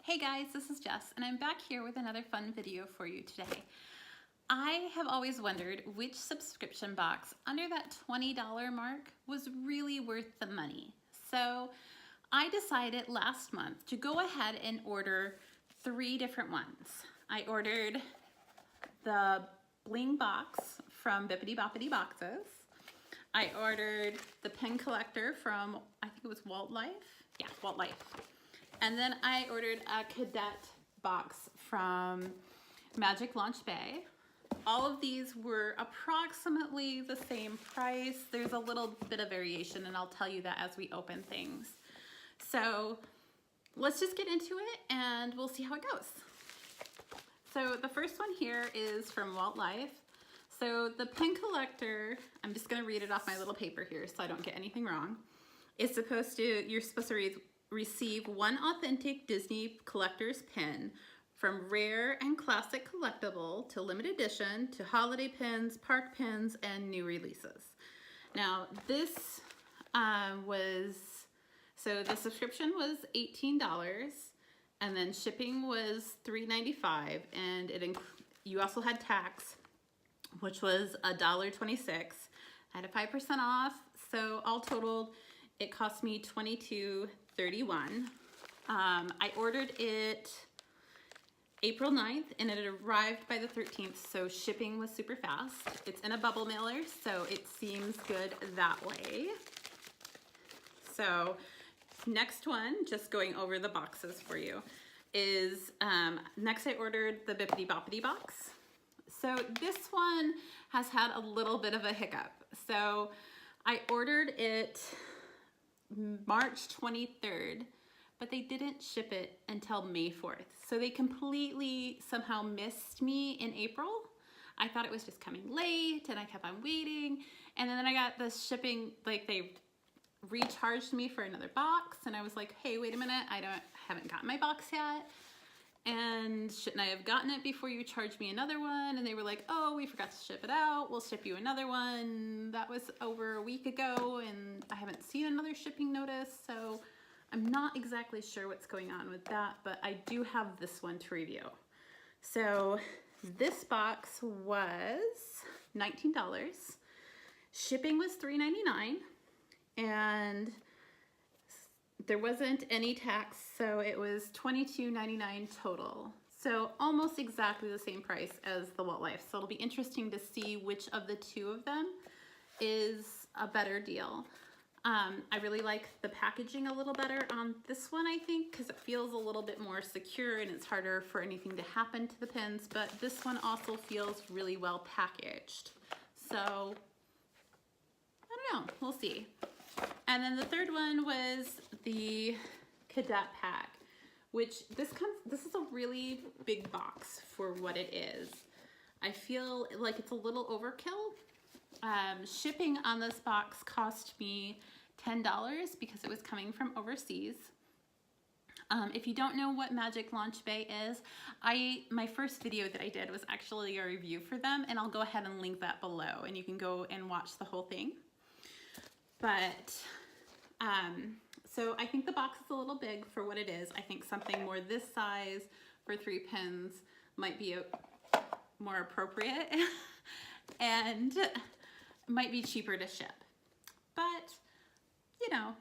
Hey guys, this is Jess, and I'm back here with another fun video for you today. I have always wondered which subscription box under that $20 mark was really worth the money. So I decided last month to go ahead and order 3 different ones. I ordered the bling box from Bippity Boppity Boxes. I ordered the pen collector from, I think it was Walt Life? Yeah, Walt Life. And then I ordered a cadet box from Magic Launch Bay. All of these were approximately the same price. There's a little bit of variation, and I'll tell you that as we open things. So let's just get into it and we'll see how it goes. So the first one here is from Walt Life. So the pen collector, I'm just gonna read it off my little paper here so I don't get anything wrong. It's supposed to, you're supposed to receive 1 authentic Disney collector's pin, from rare and classic collectible to limited edition to holiday pins, park pins, and new releases. Now this so the subscription was $18, and then shipping was $3.95, and you also had tax, which was $1.26. I had a 5% off, so all totaled it cost me $22.31. I ordered it April 9th and it arrived by the 13th, so shipping was super fast. It's in a bubble mailer, so it seems good that way. So next one, just going over the boxes for you, is next I ordered the Bippity Boppity box. So this one has had a little bit of a hiccup. So I ordered it March 23rd, but they didn't ship it until May 4th. So they completely somehow missed me in April. I thought it was just coming late and I kept on waiting. And then I got the shipping, like they recharged me for another box, and I was like, hey, wait a minute, I haven't gotten my box yet. And shouldn't I have gotten it before you charged me another one? And they were like, oh, we forgot to ship it out. We'll ship you another one. That was over a week ago, and I haven't seen another shipping notice, so I'm not exactly sure what's going on with that, but I do have this one to review. So this box was $19. Shipping was $3.99, and there wasn't any tax, so it was $22.99 total. So almost exactly the same price as the Walt Life. So it'll be interesting to see which of the two of them is a better deal. I really like the packaging a little better on this one, I think, because it feels a little bit more secure and it's harder for anything to happen to the pins, but this one also feels really well packaged. So I don't know, we'll see. And then the third one was the cadet pack, which this is a really big box for what it is. I feel like it's a little overkill. Shipping on this box cost me $10 because it was coming from overseas. If you don't know what Magic Launch Bay is, my first video that I did was actually a review for them, and I'll go ahead and link that below and you can go and watch the whole thing. But so I think the box is a little big for what it is. I think something more this size for 3 pins might be more appropriate and might be cheaper to ship. But you know,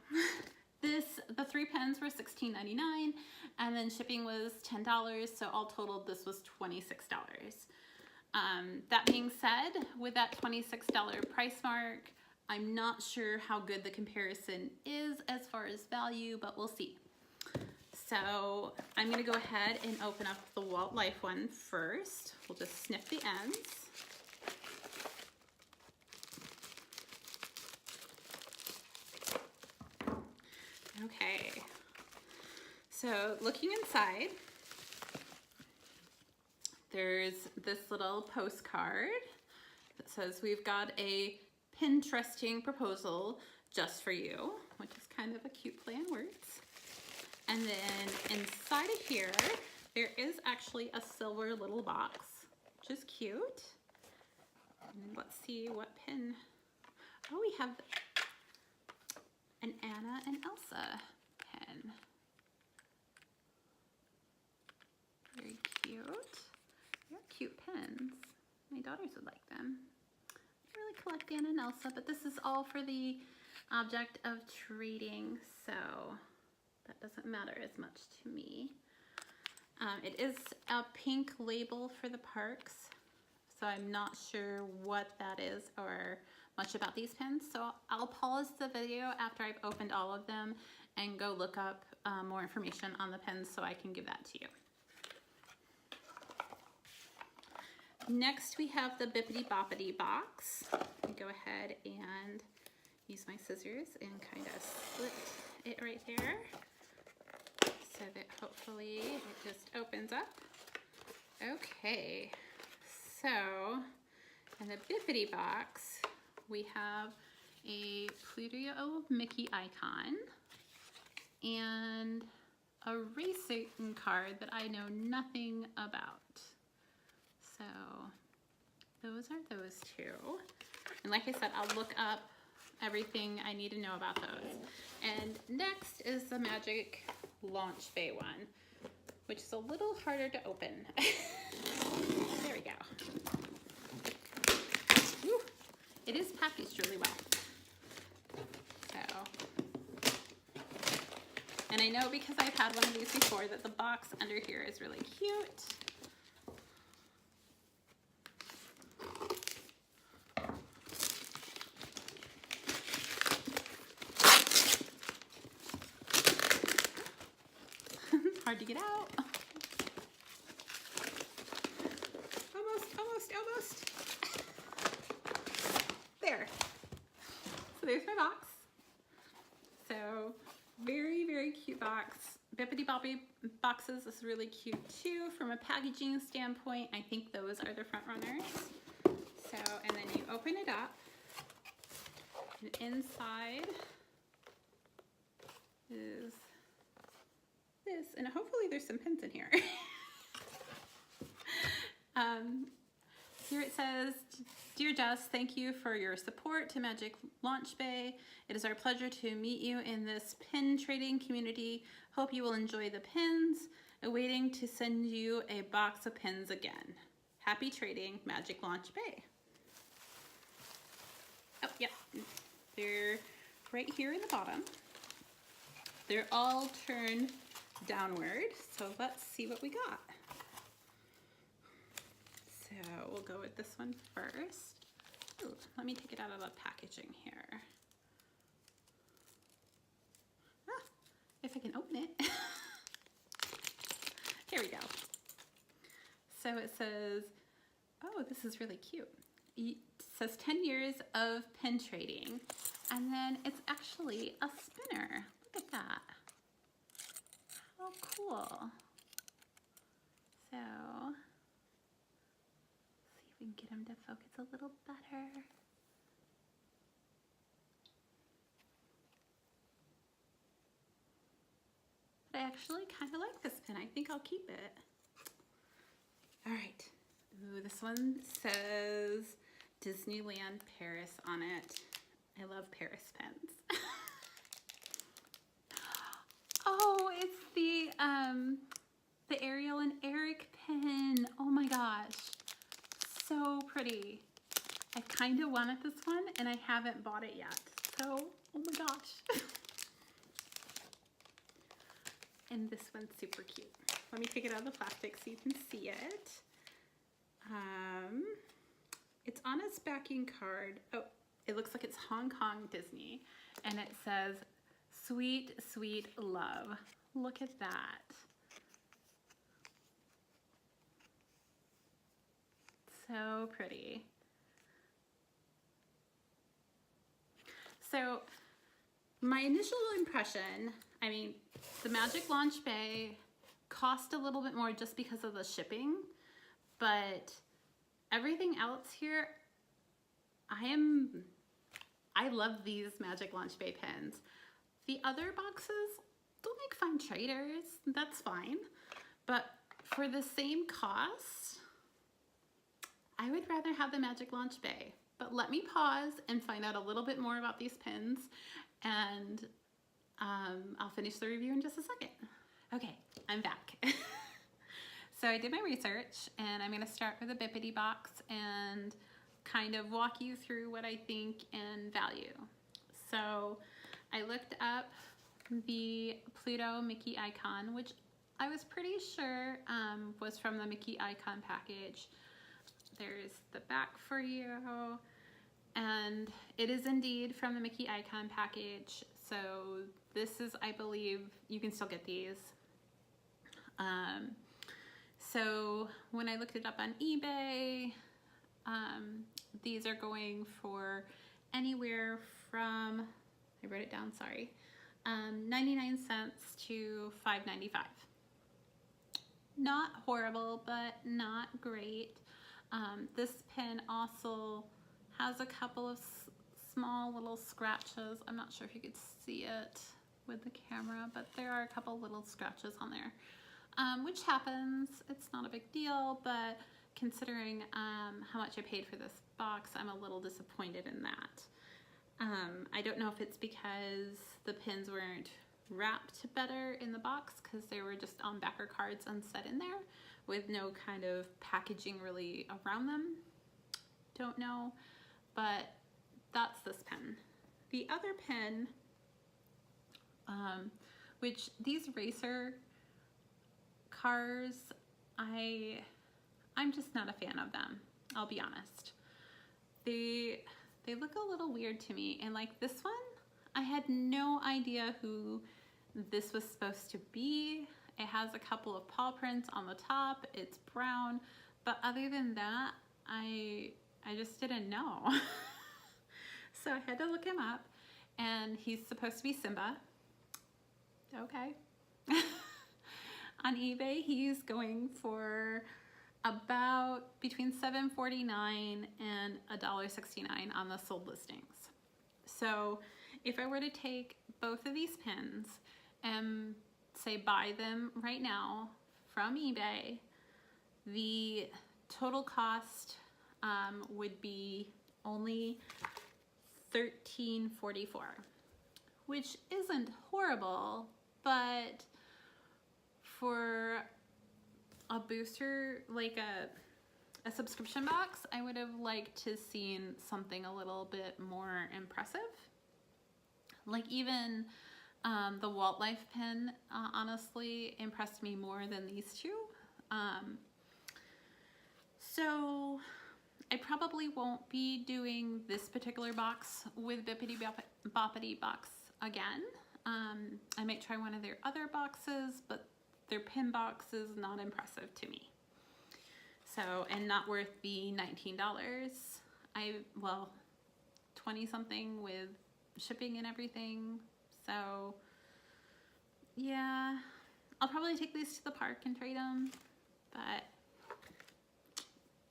the 3 pens were $16.99, and then shipping was $10, so all totaled this was $26. That being said, with that $26 price mark, I'm not sure how good the comparison is as far as value, but we'll see. So I'm gonna go ahead and open up the Walt Life one first. We'll just sniff the ends. Okay, so looking inside, there's this little postcard that says we've got a Pinteresting proposal just for you, which is kind of a cute play on words. And then inside of here, there is actually a silver little box, which is cute. And let's see what pin. Oh, we have an Anna and Elsa pen. daughters would like them. I really collect Anna and Elsa, but this is all for the object of trading, so that doesn't matter as much to me. It is a pink label for the parks, so I'm not sure what that is or much about these pins. So I'll pause the video after I've opened all of them and go look up more information on the pins so I can give that to you. Next we have the Bippity Boppity box. I'll go ahead and use my scissors and kind of split it right there so that hopefully it just opens up. Okay, so in the Bippity box we have a Pluto Mickey icon and a racing card that I know nothing about. So those are those two. And like I said, I'll look up everything I need to know about those. And next is the Magic Launch Bay one, which is a little harder to open. There we go. Woo. It is packaged really well. So, and I know because I've had one of these before that the box under here is really cute. Hard to get out. Almost. There. So there's my box. So very, very cute box. Bippity Boppity boxes is really cute too. From a packaging standpoint, I think those are the front runners. So, and then you open it up, and inside is this, and hopefully there's some pins in here. Here it says, "Dear Jess, thank you for your support to Magic Launch Bay. It is our pleasure to meet you in this pin trading community. Hope you will enjoy the pins. Awaiting to send you a box of pins again. Happy trading, Magic Launch Bay." Oh, yep. They're right here in the bottom. They're all turned downward, so let's see what we got. So we'll go with this one first. Ooh, let me take it out of the packaging here. Ah, if I can open it. Here we go. So it says, oh, this is really cute. It says 10 years of pin trading, and then it's actually a spinner. Look at that. How cool. So, see if we can get him to focus a little better. But I actually kind of like this pin. I think I'll keep it. All right. Ooh, this one says Disneyland Paris on it. I love Paris pins. Oh, it's the Ariel and Eric pin. Oh my gosh, so pretty. I kind of wanted this one and I haven't bought it yet. So, oh my gosh. And this one's super cute. Let me take it out of the plastic so you can see it. It's on its backing card. Oh, it looks like it's Hong Kong Disney, and it says, "Sweet, sweet love." Look at that. So pretty. So my initial impression, I mean, the Magic Launch Bay cost a little bit more just because of the shipping, but everything else here, I love these Magic Launch Bay pins. The other boxes, they'll make fine traders, that's fine. But for the same cost, I would rather have the Magic Launch Bay. But let me pause and find out a little bit more about these pins, and I'll finish the review in just a second. Okay, I'm back. So I did my research, and I'm going to start with a Bippity box and kind of walk you through what I think and value. So I looked up the Pluto Mickey icon, which I was pretty sure was from the Mickey icon package. There's the back for you, and it is indeed from the Mickey icon package. So this is, I believe, you can still get these. So when I looked it up on eBay, these are going for anywhere from, I wrote it down, sorry, 99 cents to $5.95. Not horrible, but not great. This pin also has a couple of small little scratches. I'm not sure if you could see it with the camera, but there are a couple little scratches on there, which happens. It's not a big deal, but considering how much I paid for this box, I'm a little disappointed in that. I don't know if it's because the pins weren't wrapped better in the box, because they were just on backer cards and set in there with no kind of packaging really around them. Don't know, but that's this pen. The other pen, which these racer cars, I'm just not a fan of them, I'll be honest. They look a little weird to me, and like this one, I had no idea who this was supposed to be. It has a couple of paw prints on the top, it's brown, but other than that, I just didn't know. So I had to look him up, and he's supposed to be Simba. Okay. On eBay, he's going for about between $7.49 and $1.69 on the sold listings. So if I were to take both of these pins and say buy them right now from eBay, the total cost would be only $13.44, which isn't horrible, but for a booster, like a subscription box, I would have liked to seen something a little bit more impressive. Like even the Walt Life pin honestly impressed me more than these two. So I probably won't be doing this particular box with Bippity Boppity box again. I might try one of their other boxes, but their pin box is not impressive to me. So, and not worth the $19. Well, 20 something with shipping and everything. So yeah, I'll probably take these to the park and trade them, but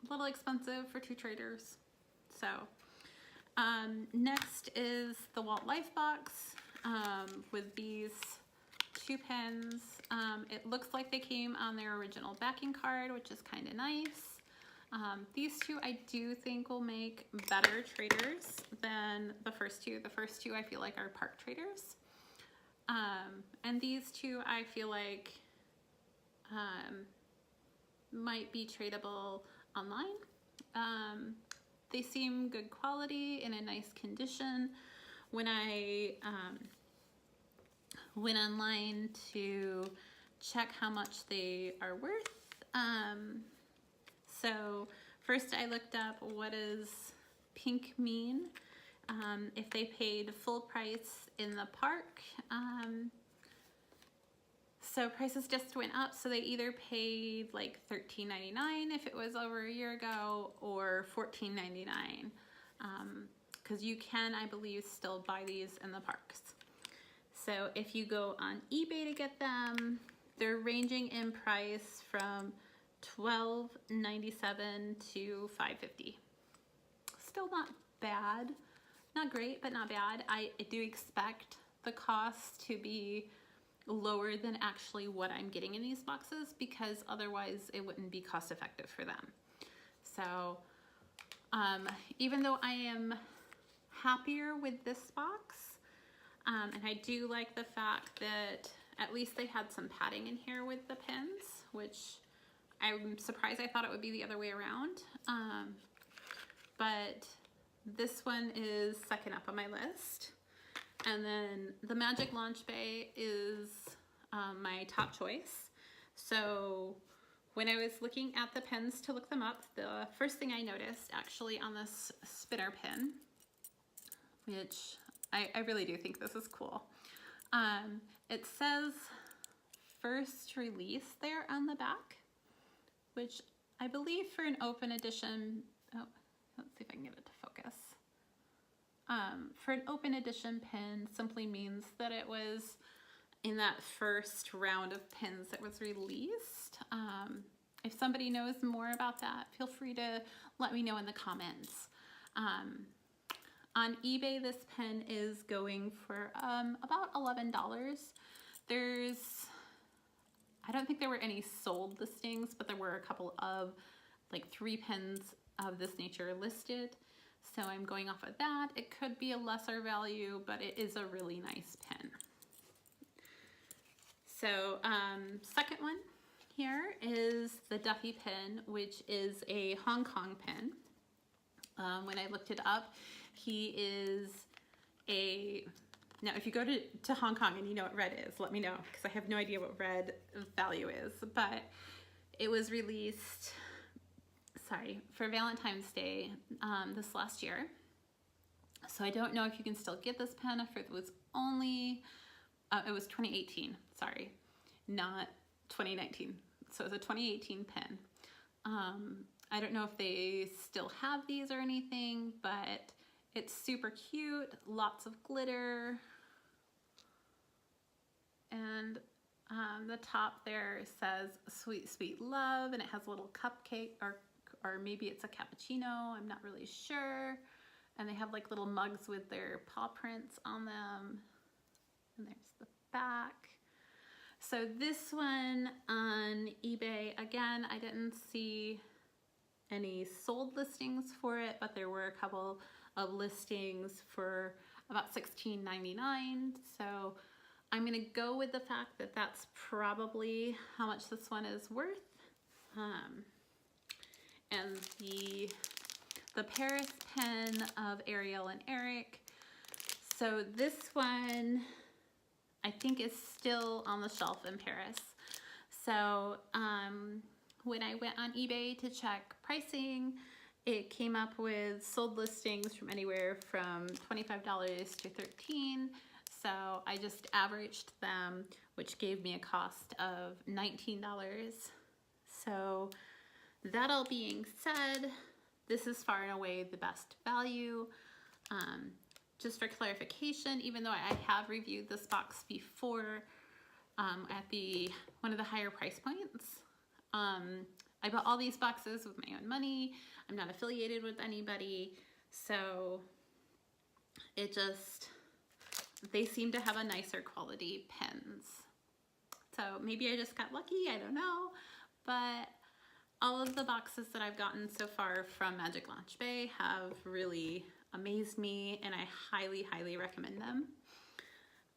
a little expensive for two traders. So next is the Walt Life box with these two pens. It looks like they came on their original backing card, which is kind of nice. These two I do think will make better traders than the first two. The first two I feel like are park traders. And these two I feel like might be tradable online. They seem good quality, in a nice condition. When I went online to check how much they are worth, so first I looked up what does pink mean, if they paid full price in the park. So prices just went up, so they either paid like $13.99 if it was over a year ago, or $14.99, because you can, I believe, still buy these in the parks. So if you go on eBay to get them, they're ranging in price from $12.97 to $5.50. Still not bad, not great, but not bad. I do expect the cost to be lower than actually what I'm getting in these boxes, because otherwise it wouldn't be cost effective for them. So even though I am happier with this box, and I do like the fact that at least they had some padding in here with the pins, which I'm surprised. I thought it would be the other way around. But this one is second up on my list. And then the Magic Launch Bay is my top choice. So when I was looking at the pens to look them up, the first thing I noticed actually on this spinner pin, which I really do think this is cool. It says first release there on the back, which I believe for an open edition, oh, let's see if I can get it to focus. For an open edition pin simply means that it was in that first round of pins that was released. If somebody knows more about that, feel free to let me know in the comments. On eBay, this pen is going for about $11. I don't think there were any sold listings, but there were a couple of like 3 pens of this nature listed. So I'm going off of that. It could be a lesser value, but it is a really nice pen. So second one here is the Duffy pen, which is a Hong Kong pen. When I looked it up, he is now if you go to Hong Kong and you know what red is, let me know, because I have no idea what red value is, but it was released, for Valentine's Day this last year. So I don't know if you can still get this pen, if it was only, it was 2018, sorry, not 2019. So it was a 2018 pen. I don't know if they still have these or anything, but it's super cute, lots of glitter. And the top there says sweet, sweet love, and it has a little cupcake, or maybe it's a cappuccino, I'm not really sure. And they have like little mugs with their paw prints on them. And there's the back. So this one on eBay, again, I didn't see any sold listings for it, but there were a couple of listings for about $16.99. So I'm gonna go with the fact that that's probably how much this one is worth. And the Paris pen of Ariel and Eric. So this one I think is still on the shelf in Paris. So when I went on eBay to check pricing, it came up with sold listings from anywhere from $25 to $13. So I just averaged them, which gave me a cost of $19. So that all being said, this is far and away the best value. Just for clarification, even though I have reviewed this box before at one of the higher price points, I bought all these boxes with my own money. I'm not affiliated with anybody, so they seem to have a nicer quality pens. So maybe I just got lucky, I don't know, but all of the boxes that I've gotten so far from Magic Launch Bay have really amazed me, and I highly, highly recommend them.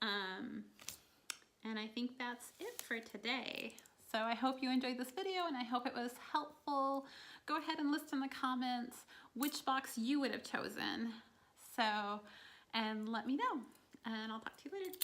And I think that's it for today. So I hope you enjoyed this video, and I hope it was helpful. Go ahead and list in the comments which box you would have chosen. And let me know, and I'll talk to you later.